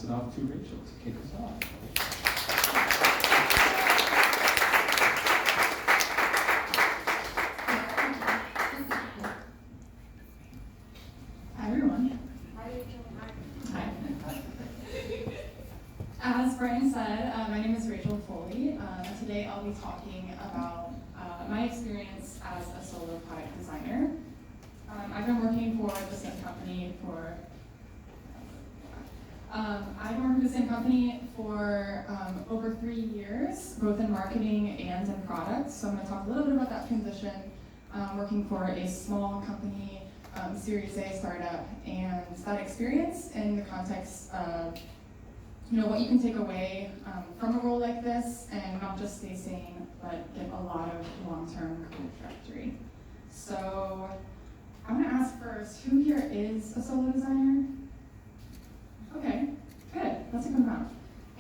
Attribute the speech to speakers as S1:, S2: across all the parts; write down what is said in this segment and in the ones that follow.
S1: pass it off to Rachel to kick us off.
S2: Hi, everyone. Hi. As Brian said, my name is Rachel Foley. Today I'll be talking about my experience as a solo product designer. I've been working for the same company for over 3 years, both in marketing and in product. So I'm going to talk a little bit about that transition, working for a small company, Series A startup, and that experience in the context of what you can take away from a role like this and not just stay sane, but get a lot of long-term career trajectory. So I'm going to ask first, who here is a solo designer? Okay, good. That's a good amount.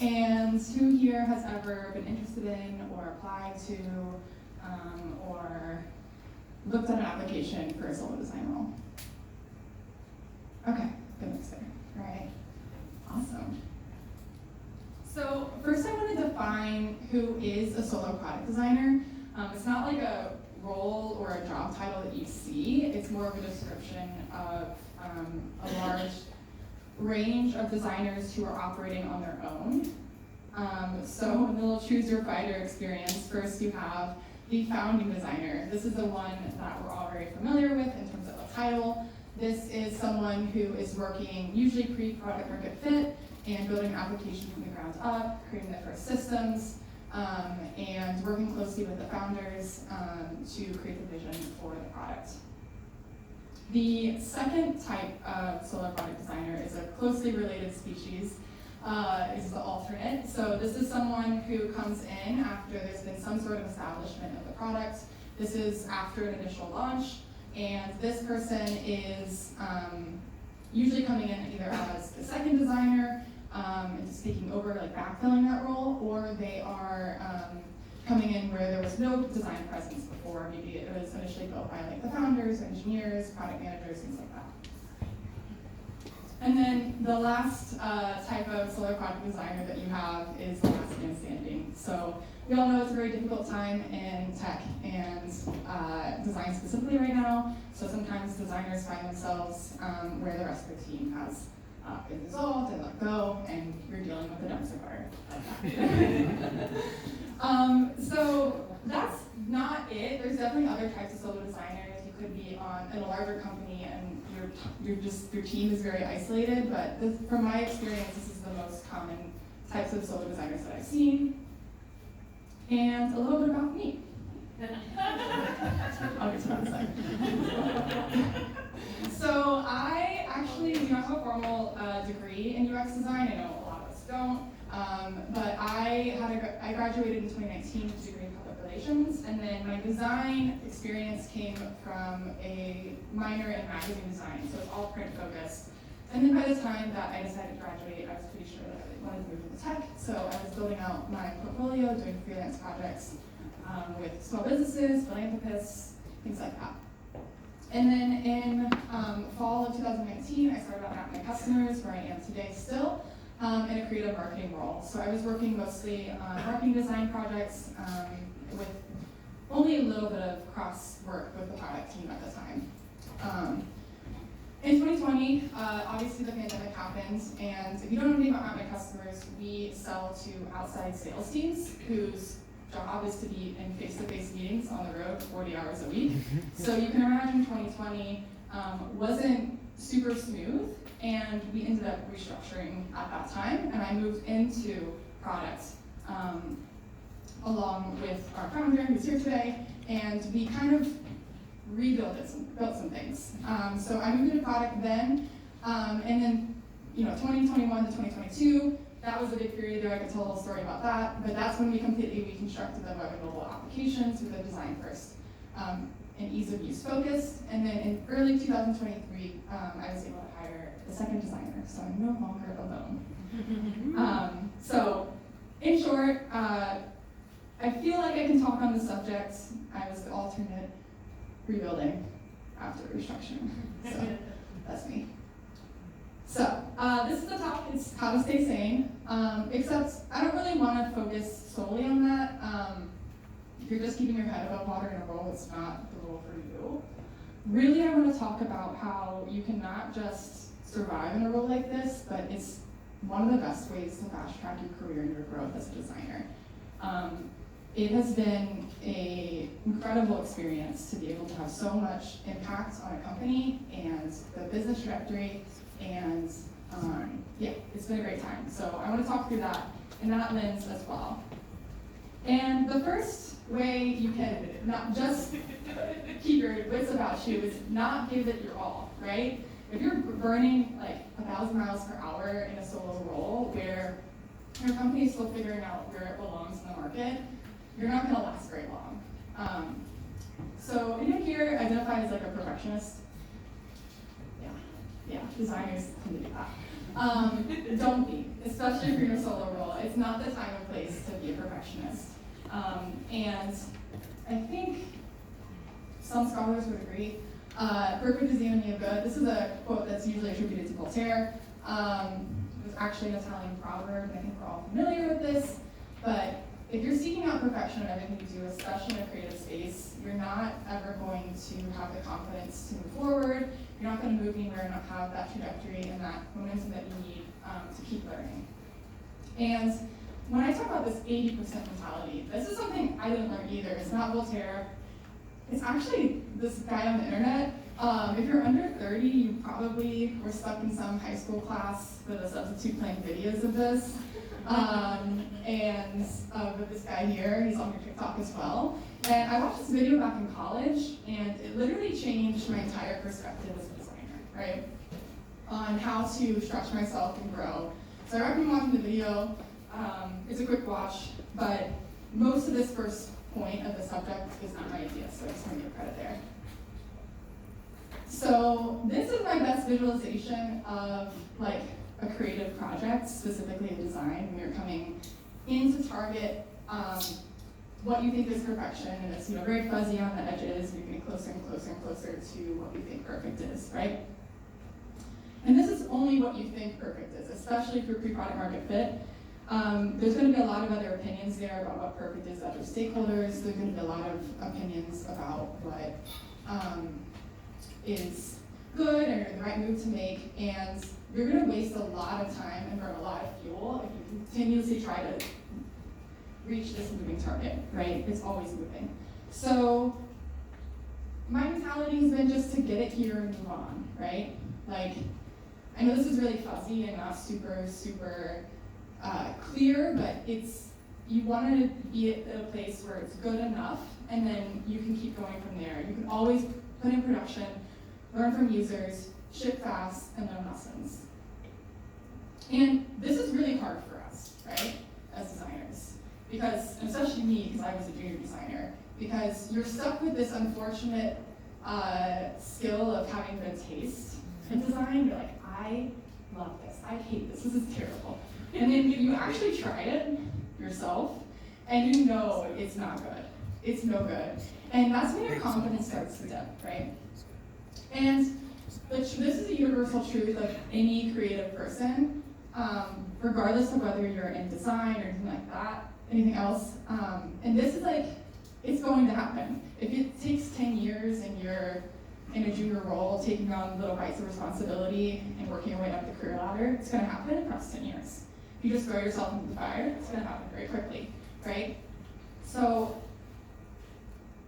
S2: And who here has ever been interested in or applied to or looked at an application for a solo design role? Okay, good mix there. All right, awesome. So first I want to define who is a solo product designer. It's not like a role or a job title that you see. It's more of a description of a large range of designers who are operating on their own. So in the little choose your fighter experience, first you have the founding designer. This is the one that we're all very familiar with in terms of a title. This is someone who is working usually pre-product market fit and building an application from the ground up, creating the first systems, and working closely with the founders to create the vision for the product. The second type of solo product designer is a closely related species, is the alternate. So this is someone who comes in after there's been some sort of establishment of the product. This is after an initial launch, and this person is usually coming in either as the second designer and just taking over, like backfilling that role, or they are coming in where there was no design presence before. Maybe it was initially built by like the founders, engineers, product managers, things like that. And then the last type of solo product designer that you have is the last man standing. So we all know it's a very difficult time in tech and design specifically right now. So sometimes designers find themselves where the rest of the team has been dissolved and let go, and you're dealing with the dumpster fire of that. So that's not it. There's definitely other types of solo designers. You could be in a larger company and your team is very isolated, but from my experience, this is the most common types of solo designers that I've seen. And a little bit about me. I'll get to that in a second. So I actually do not have a formal degree in UX design. I know a lot of us don't, but I graduated in 2019 with a degree in public relations, and then my design experience came from a minor in magazine design, so it's all print focused. And then by the time that I decided to graduate, I was pretty sure that I wanted to move into tech, so I was building out my portfolio, doing freelance projects with small businesses, philanthropists, things like that. And then in fall of 2019, I started out at my customers, where I am today still, in a creative marketing role. So I was working mostly on marketing design projects with only a little bit of cross work with the product team at the time. In 2020, obviously the pandemic happened, and if you don't know anything about my customers, we sell to outside sales teams whose job is to be in face-to-face meetings on the road 40 hours a week. So you can imagine 2020 wasn't super smooth, and we ended up restructuring at that time, and I moved into product along with our founder, who's here today, and we kind of built some things. So I moved into product then, and then 2021 to 2022, that was a big period there. I could tell a whole story about that, but that's when we completely reconstructed the web and mobile applications with a design first and ease of use focused. And then in early 2023, I was able to hire the second designer, so I'm no longer alone. So in short, I feel like I can talk on the subject. I was the alternate rebuilding after restructuring, so that's me. So This is the topic, it's how to stay sane, except I don't really want to focus solely on that. If you're just keeping your head above water in a role, it's not the role for you. Really, I want to talk about how you can not just survive in a role like this, but it's one of the best ways to fast track your career and your growth as a designer. It has been an incredible experience to be able to have so much impact on a company and the business trajectory, and yeah, it's been a great time. So I want to talk through that in that lens as well. And the first way you can not just keep your wits about you is not give it your all, right? If you're burning like 1,000 miles per hour in a solo role where your company is still figuring out where it belongs in the market, you're not going to last very long. So anyone here identified as like a perfectionist? Yeah, designers tend to do that. Don't be, especially if you're in a solo role. It's not the time and place to be a perfectionist. And I think some scholars would agree. Perfect is the enemy of good. This is a quote that's usually attributed to Voltaire. It was actually an Italian proverb, and I think we're all familiar with this. But if you're seeking out perfection in everything you do, especially in a creative space, you're not ever going to have the confidence to move forward. You're not going to move anywhere and not have that trajectory and that momentum that you need to keep learning. And when I talk about this 80% mentality, this is something I didn't learn either. It's not Voltaire. It's actually this guy on the internet. If you're under 30, you probably were stuck in some high school class with a substitute playing videos of this. With this guy here, he's on your TikTok as well. And I watched this video back in college, and it literally changed my entire perspective as a designer, right? On how to stretch myself and grow. So I recommend watching the video. It's a quick watch, but most of this first point of the subject is not my idea, so I just want to give credit there. So this is my best visualization of like a creative project, specifically a design, when you're coming in to target what you think is perfection, and it's very fuzzy on the edges. You're getting closer and closer and closer to what we think perfect is, right? And this is only what you think perfect is, especially for pre-product market fit. There's going to be a lot of other opinions there about what perfect is to other stakeholders. There's going to be a lot of opinions about what is good or the right move to make, and you're going to waste a lot of time and burn a lot of fuel if you continuously try to reach this moving target, right? It's always moving. So my mentality has been just to get it here and move on, right? Like, I know this is really fuzzy and not super clear, but you want to be at a place where it's good enough, and then you can keep going from there. You can always put in production, learn from users, ship fast, and learn lessons. And this is really hard for us, right, as designers, because, and especially me, because I was a junior designer, because you're stuck with this unfortunate skill of having good taste in design. You're like, I love this, I hate this is terrible. And then you actually try it yourself, and you know it's not good. It's no good. And that's when your confidence starts to dip, right? And this is a universal truth of any creative person, regardless of whether you're in design or anything like that, anything else. And this is like, it's going to happen. If it takes 10 years and you're in a junior role, taking on little bites of responsibility and working your way up the career ladder, it's going to happen across 10 years. If you just throw yourself into the fire, it's going to happen very quickly, right? So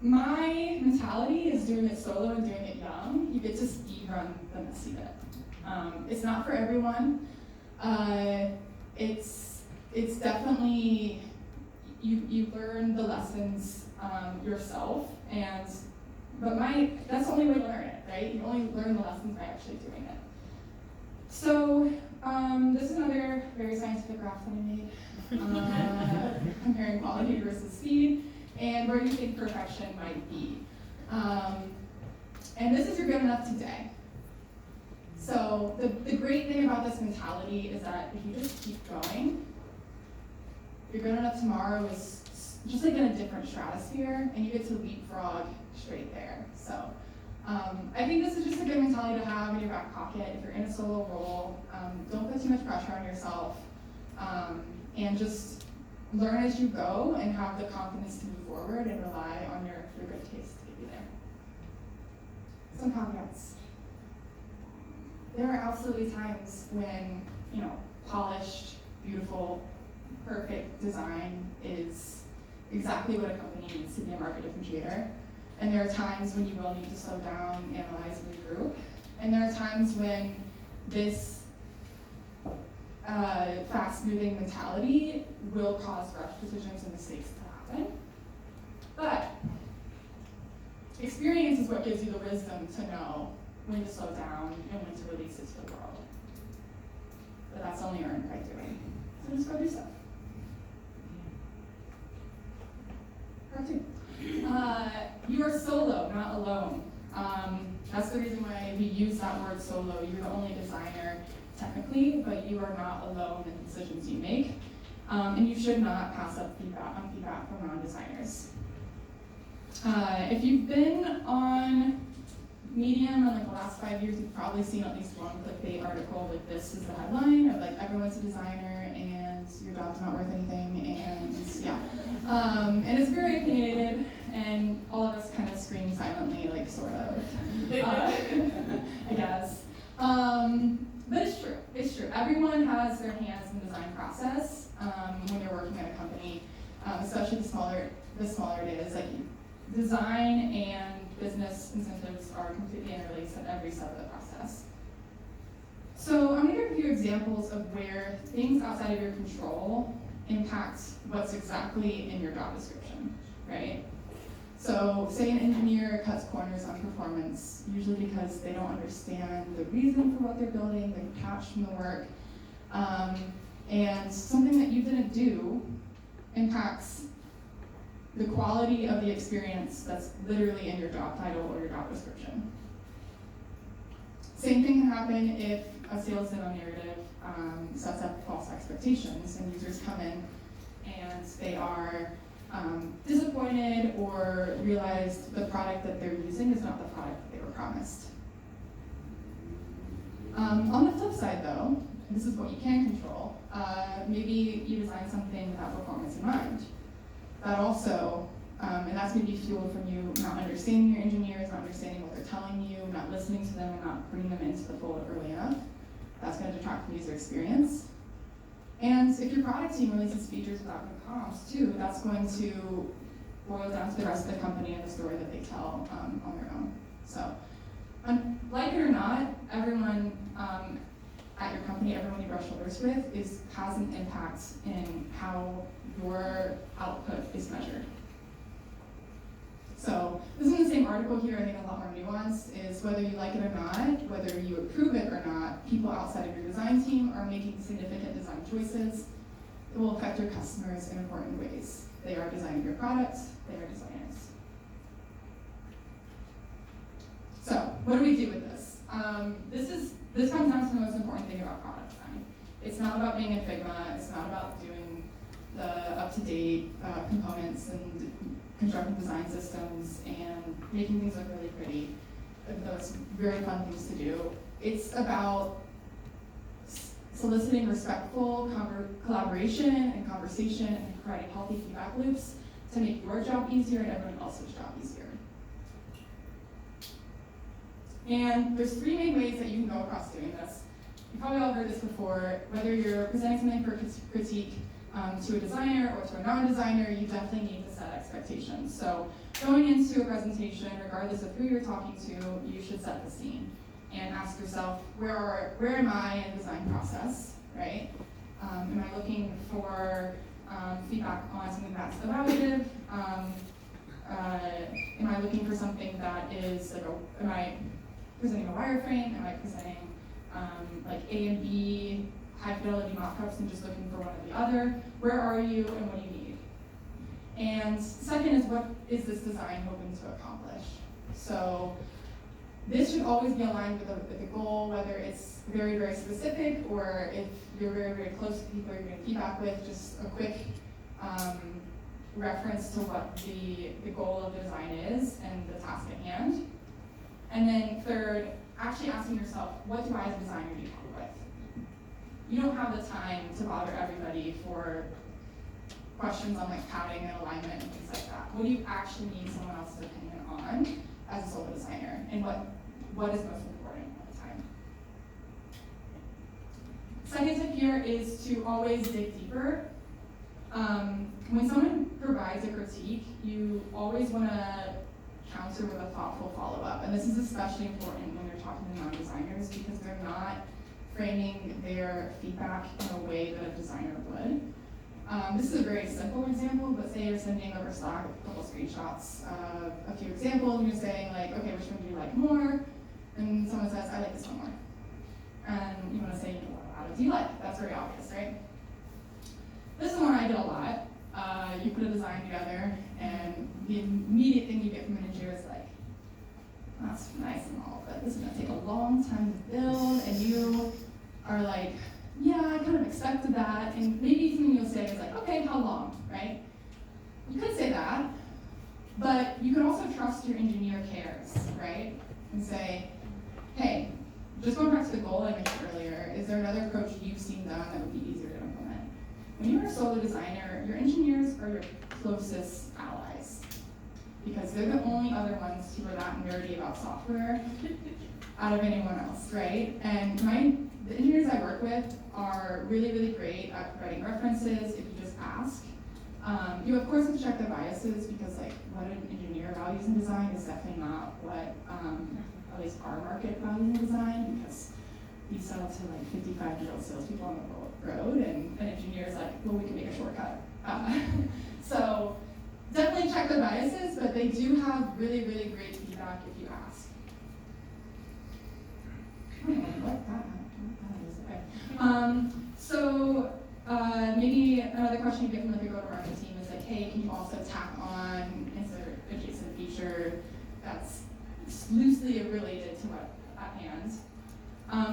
S2: my mentality is doing it solo and doing it young. You get to speed run the messy bit. It's not for everyone. It's definitely, you learn the lessons yourself, but that's the only way to learn it, right? You only learn the lessons by actually doing it. So this is another very scientific graph that I made, comparing quality versus speed, and where you think perfection might be. And this is your good enough today. So the great thing about this mentality is that if you just keep going, your good enough tomorrow is just like in a different stratosphere, and you get to leapfrog straight there. So I think this is just a good mentality to have in your back pocket if you're in a solo role. Don't put too much pressure on yourself, and just learn as you go and have the confidence to move forward and rely on your good taste to get you there. Some caveats. There are absolutely times when, polished, beautiful, perfect design is exactly what a company needs to be a market differentiator. And there are times when you will need to slow down, analyze, and regroup. And there are times when this fast-moving mentality will cause rush decisions and mistakes to happen. But experience is what gives you the wisdom to know when to slow down and when to release it to the world. But that's only earned by doing. So just go do stuff. Part 2. You are solo, not alone. That's the reason why we use that word solo. You're the only designer, technically, but you are not alone in the decisions you make. And you should not pass up feedback from non-designers. If you've been on Medium in the last 5 years, you've probably seen at least one clickbait article with this as the headline of everyone's a designer and your job's not worth anything, and yeah. And it's very opinionated, and all of us kind of scream silently, sort of, I guess. But it's true. Everyone has their hands in the design process when you're working at a company, especially the smaller it is. Design and business incentives are completely interlaced at every step of the process. So I'm going to give a few examples of where things outside of your control impact what's exactly in your job description, right? So say an engineer cuts corners on performance, usually because they don't understand the reason for what they're building, they're detached from the work, and something that you didn't do impacts the quality of the experience that's literally in your job title or your job description. Same thing can happen if a sales demo narrative sets up false expectations and users come in and they are disappointed or realize the product that they're using is not the product that they were promised. On the flip side though, this is what you can control, maybe you design something without performance in mind. That also, and that's maybe fueled from you not understanding your engineers, not understanding what they're telling you, not listening to them, and not bringing them into the fold early enough. That's going to detract from user experience. And if your product team releases features without good comms too, that's going to boil down to the rest of the company and the story that they tell on their own. So, like it or not, everyone at your company, everyone you brush shoulders with, has an impact in how your output is measured. So this is in the same article here, I think a lot more nuanced, is whether you like it or not, whether you approve it or not, people outside of your design team are making significant design choices that will affect your customers in important ways. They are designing your products, they are designers. So what do we do with this? This comes down to the most important thing about product design. It's not about being in Figma, it's not about doing the up-to-date components and constructing design systems and making things look really pretty, even though it's very fun things to do. It's about soliciting respectful collaboration and conversation and providing healthy feedback loops to make your job easier and everyone else's job easier. And there's 3 main ways that you can go across doing this. You've probably all heard this before. Whether you're presenting something for critique to a designer or to a non-designer, you definitely need to set expectations. So going into a presentation, regardless of who you're talking to, you should set the scene and ask yourself, where am I in the design process, right? Am I looking for feedback on something that's evaluative? Am I looking for something that is am I presenting a wireframe? Am I presenting A and B high fidelity mock-ups and just looking for one or the other? Where are you and what do you need? And second is, what is this design hoping to accomplish? So this should always be aligned with the goal, whether it's very, very specific or if you're very, very close to people you're getting feedback with, just a quick reference to what the goal of the design is and the task at hand. And then third, actually asking yourself, what do I as a designer need help with? You don't have the time to bother everybody for questions on like padding and alignment and things like that. What do you actually need someone else's opinion on as a solo designer, and what is most important at the time? Second tip here is to always dig deeper. When someone provides a critique, you always want to counter with a thoughtful follow-up. And this is especially important when you're talking to non-designers because they're not framing their feedback in a way that a designer would. This is a very simple example, but say you're sending over Slack a couple screenshots of a few examples, and you're saying like, okay, which one do you like more? And someone says, I like this one more. And you want to say, what do you like? That's very obvious, right? This is one I get a lot. You put a design together, and the immediate thing you get from an engineer is like, that's nice and all, but this is gonna take a long time to build, and you are like, yeah, I kind of expected that, and maybe something you'll say is like, okay, how long, right? You could say that, but you can also trust your engineer cares, right? And say, hey, just going back to the goal I mentioned earlier, is there another approach you've seen done that would be easier to implement? When you're a solo designer, your engineers are your closest allies because they're the only other ones who are that nerdy about software out of anyone else, right? And the engineers I work with are really, really great at providing references if you just ask. You of course have to check their biases because like what an engineer values in design is definitely not what at least our market values in design because we sell to like 55-year-old salespeople on the road, and an engineer is like, well, we can make a shortcut. So definitely check the biases, but they do have really, really great feedback if you ask. I don't know what that is. So maybe another question you get from the go-to-market team is like, hey, can you also tack on insert adjacent feature that's loosely related to what at hand?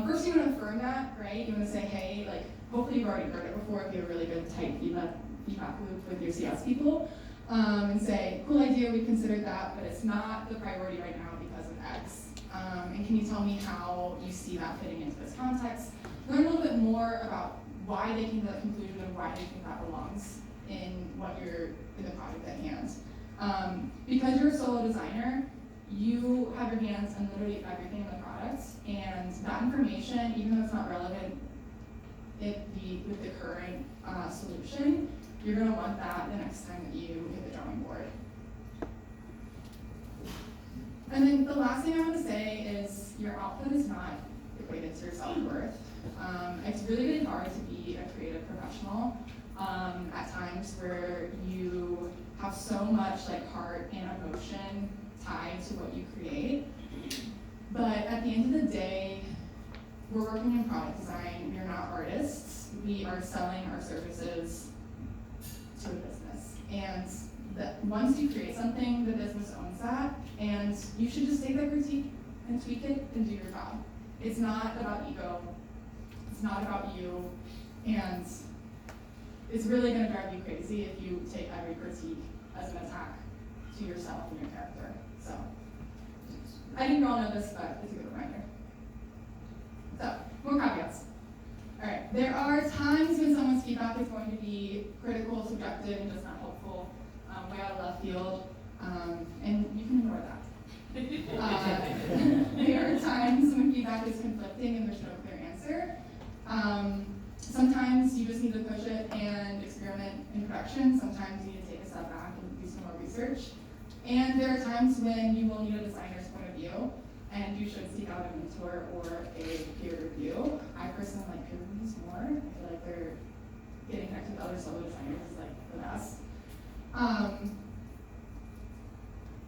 S2: First, you want to affirm that, right? You want to say, hey, like, hopefully you've already heard it before if you have a really good tight feedback loop with your CS people, and say, cool idea, we considered that, but it's not the priority right now because of X. And can you tell me how you see that fitting into this context? Learn a little bit more about why they came to that conclusion and why they think that belongs in the project at hand. Because you're a solo designer, you have your hands on literally everything in the product, and that information, even though it's not relevant with the current solution, you're going to want that the next time that you hit the drawing board. And then the last thing I want to say is your output is not equated to your self-worth. It's really, really hard to be a creative professional at times where you have so much like heart and emotion tied to what you create. But at the end of the day, we're working in product design. We are not artists. We are selling our services to a business. And once you create something, the business owns that, and you should just take that critique and tweak it and do your job. It's not about ego. It's not about you. And it's really going to drive you crazy if you take every critique as an attack to yourself and your character. So, I think you all know this, but it's a good reminder. So, more caveats. All right, there are times when someone's feedback is going to be critical, subjective, and just not helpful, way out of left field, and you can ignore that. There are times when feedback is conflicting and there's no clear answer. Sometimes you just need to push it and experiment in production. Sometimes you need to take a step back and do some more research. And there are times when you will need a designer's point of view, and you should seek out a mentor or a peer review. I personally like peer reviews more. I feel like they're getting connected with other solo designers is like the best.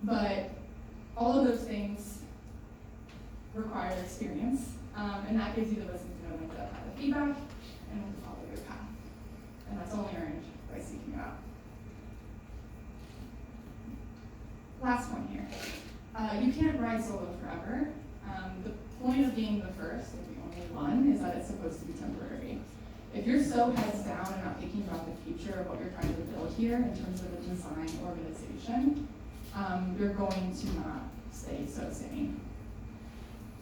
S2: But all of those things require experience, and that gives you the wisdom to know when to have the feedback and when to follow your path. And that's only earned by seeking it out. Last one here. You can't ride solo forever. The point of being the first, and the only one, is that it's supposed to be temporary. If you're so heads down and not thinking about the future of what you're trying to build here in terms of a design organization, you're going to not stay so sane.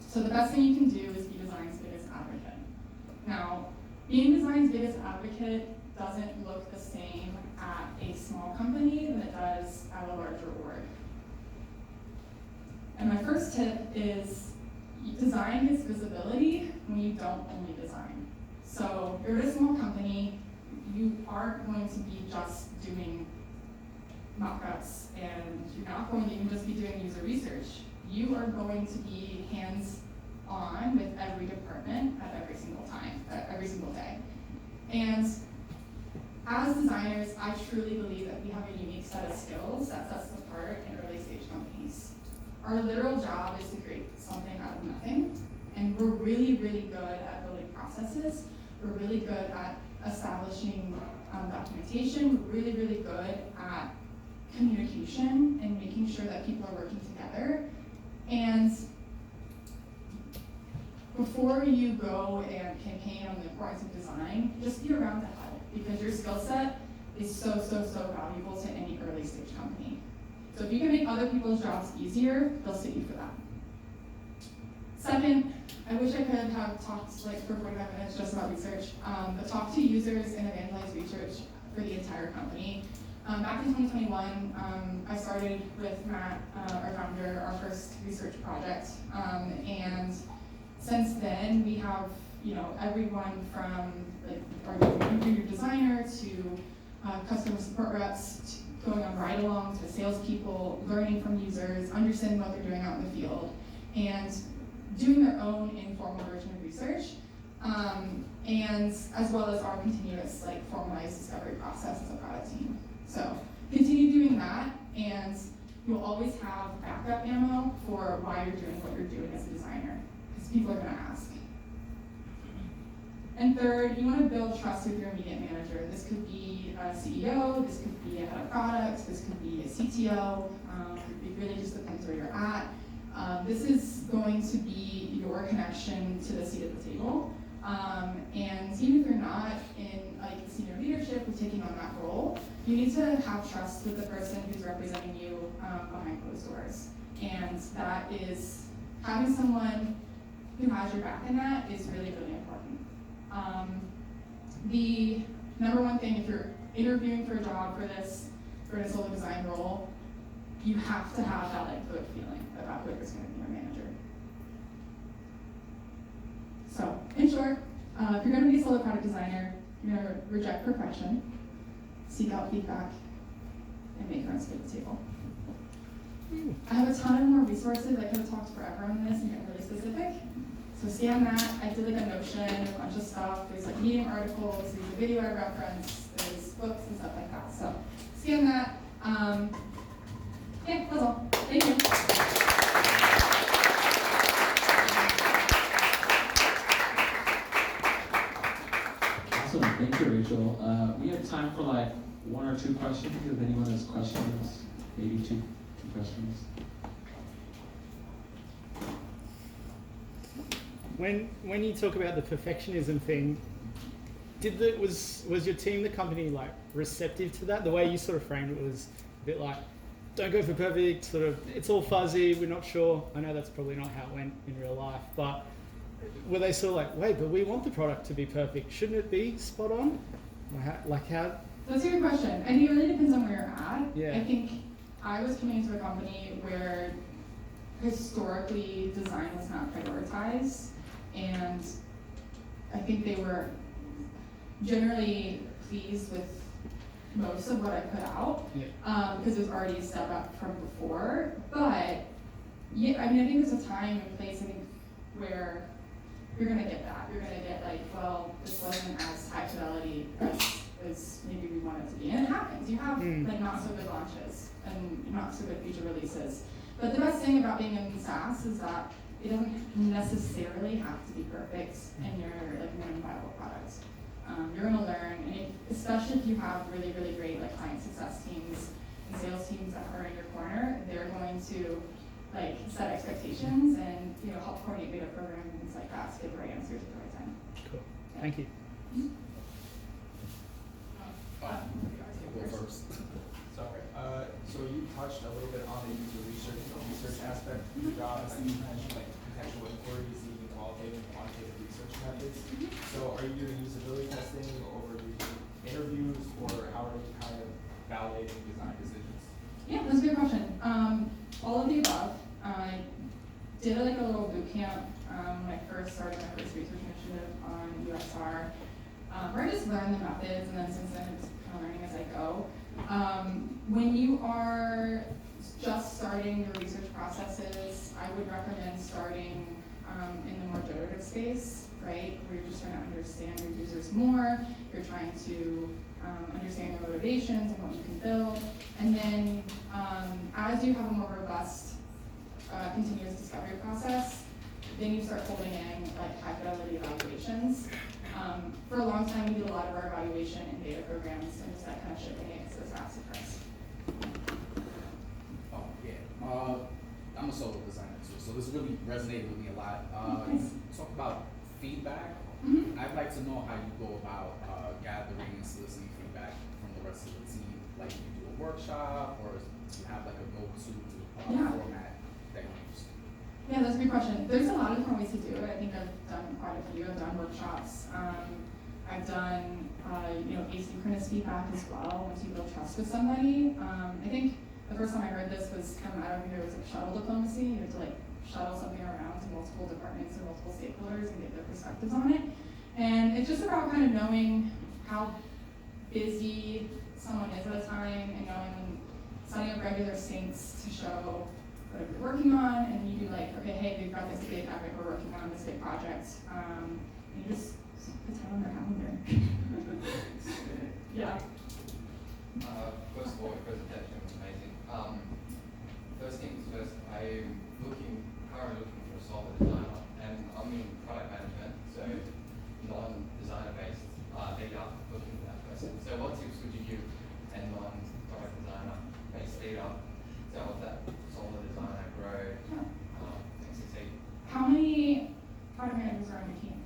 S2: So the best thing you can do is be design's biggest advocate. Now, being design's biggest advocate doesn't look the same at a small company than it does at a larger org. And my first tip is design gets visibility when you don't only design. So you're at a small company, you aren't going to be just doing mock-ups, and you're not going to even just be doing user research. You are going to be hands-on with every department at every single day. And as designers, I truly believe that we have a unique set of skills that sets us apart in early stage companies. Our literal job is to create something out of nothing, and we're really, really good at building processes. We're really good at establishing documentation. We're really, really good at communication and making sure that people are working together. And before you go and campaign on the importance of design, just be around to help, because your skill set is so valuable to any early stage company. So if you can make other people's jobs easier, they'll suit you for that. Second, I wish I could have talked like for 45 minutes just about research, but talk to users and evangelize research for the entire company. Back in 2021, I started with Matt, our founder, our first research project, and since then we have everyone from like our junior designer to customer support reps, going on ride-alongs with salespeople, learning from users, understanding what they're doing out in the field, and doing their own informal version of research, and as well as our continuous formalized discovery process as a product team. So continue doing that, and you'll always have backup ammo for why you're doing what you're doing as a designer, because people are going to ask. And third, you want to build trust with your immediate manager. This could be a CEO, this could be a head of product, this could be a CTO. It really just depends where you're at. This is going to be your connection to the seat at the table. And even if you're not in senior leadership or taking on that role, you need to have trust with the person who's representing you behind closed doors. And that is having someone who has your back in that is really, really important. The number one thing, if you're interviewing for a job for a solo design role, you have to have that good feeling about who is going to be your manager. So, in short, if you're going to be a solo product designer, you're going to reject perfection, seek out feedback, and make your own seat at the table. I have a ton of more resources. I could have talked forever on this and get really specific. So scan that. I did a Notion, a bunch of stuff. There's Medium articles, there's a video I referenced, there's books and stuff like that. So scan that. Yeah, that's all. Thank you.
S1: Awesome, thank you, Rachel. We have time for one or two questions. If anyone has questions, maybe two questions.
S3: When you talk about the perfectionism thing, was your team, the company, receptive to that? The way you sort of framed it was a bit don't go for perfect, sort of, it's all fuzzy, we're not sure. I know that's probably not how it went in real life, but were they sort of wait, but we want the product to be perfect, shouldn't it be spot on? How?
S2: That's a good question. I think it really depends on where you're at.
S3: Yeah.
S2: I think I was coming into a company where historically design was not prioritized, and I think they were generally pleased with most of what I put out, because it was already a step up from before. But yeah, I think there's a time and place where you're gonna get that. You're gonna get well, this wasn't as high fidelity as maybe we want it to be, and it happens. You have not so good launches and not so good feature releases. But the best thing about being in SaaS is that it doesn't necessarily have to be perfect in your minimum viable product. You're going to learn, and especially if you have really, really great client success teams and sales teams that are in your corner, they're going to set expectations and help coordinate beta programs and things like that to get the right answers at the right time.
S3: Cool. Yeah. Thank you.
S4: Go first. Sorry. So you touched a little bit on the user research aspect of the job, and you mentioned contextual inquiries using qualitative and quantitative research methods. So are you doing usability testing or are you doing interviews, or how are you kind of validating design decisions?
S2: Yeah, that's a good question. All of the above. I did like a little boot camp when I first started my first research initiative on UXR, where I just learned the methods, and then since then I'm just kind of learning as I go. When you are just starting your research processes, I would recommend starting in the more generative space, right? Where you're just trying to understand your users more, you're trying to understand their motivations and what you can build. And then as you have a more robust continuous discovery process, then you start holding in like high fidelity evaluations. For a long time, we did a lot of our evaluation in data programs and just that kind of shipping it so it's fast for us.
S5: Oh, yeah. I'm a solo designer too, so this really resonated with me a lot.
S2: Nice.
S5: Talk about feedback.
S2: Mm-hmm.
S5: I'd like to know how you go about gathering and soliciting feedback from the rest of the team. Like, you do a workshop, or do you have like a go-to
S2: Yeah.
S5: format that you use?
S2: Yeah, that's a good question. There's a lot of different ways to do it. I think I've done quite a few. I've done workshops. I've done asynchronous feedback as well once you build trust with somebody. I think the first time I heard this was kind of out of here. It was like shuttle diplomacy. You have to like shuttle something around to multiple departments and multiple stakeholders and get their perspectives on it. And it's just about kind of knowing how busy someone is at a time and knowing setting up regular syncs to show what you're working on, and you do like, okay, hey, we've got this big epic we're working on, this big project. And you just put it on their calendar. Yeah.
S6: First of all, your presentation was amazing. First things first, I'm currently looking for a software designer, and I'm in product management, so non-designer based leader looking for that person. So what tips would you give a non-product designer based leader to help that software designer grow and succeed?
S2: How many product managers are on your team?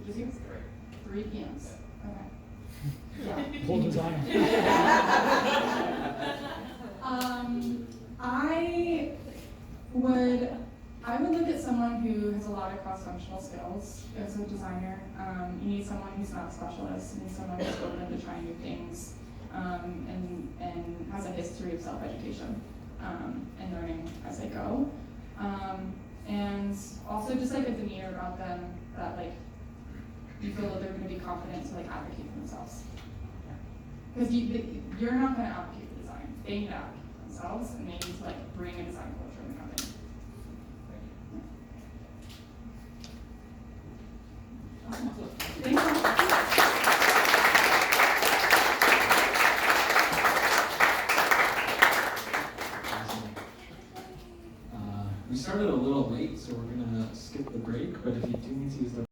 S2: Just you?
S6: 3.
S2: 3 PMs. Okay. Yeah.
S3: Poor designer.
S2: I would look at someone who has a lot of cross-functional skills as a designer. You need someone who's not a specialist. You need someone who's open to trying new things and has a history of self-education and learning as they go. And also just like a demeanor about them that like you feel that they're going to be confident to like advocate for themselves. Because you're not going to advocate for design. They need to advocate for themselves, and they need to like bring a design culture in the company.
S1: We started a little late, so we're gonna skip the break, but if you do need to use the